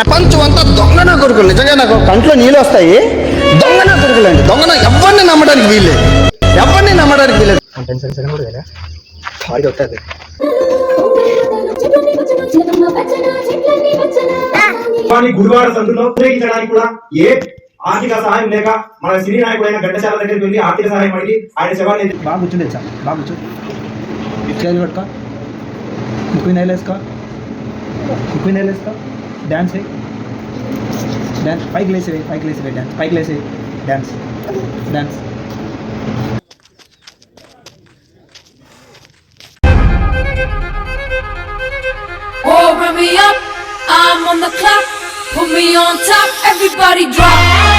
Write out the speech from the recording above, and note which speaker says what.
Speaker 1: ప్రపంచం అంతా దొంగ నా కొడుకులు. నిజంగా నాకు కంట్లో నీళ్ళు వస్తాయి. దొంగ నా కొడుకులు అండి. దొంగ ఎవరిని నమ్మడానికి వీల్లేదు. ఎవరిని నమ్మడానికి వీల్లేదు.
Speaker 2: గుడివాడ సందులో ఉపయోగించడానికి కూడా ఏ ఆర్థిక సహాయం లేక మన సినీ నాయకుడైన ఘంటసాల దగ్గరికి వెళ్ళి ఆర్థిక సహాయం అడిగి ఆయన శవాన్ని
Speaker 3: బాగా కూర్చుండే సార్, బాగా కూర్చో. చేయాలి పట్టుకో, ముక్కు నేలేసుకో, ముక్కు నేలేసుకో. డ్యాన్స్ వేయి, డ్యాన్స్ పైకి లేసి, పైకి లేసి డ్యాన్స్, పైకి లేసి dance, dance.
Speaker 4: Oh, run me up, I'm on the clock. Put me on top, everybody drop.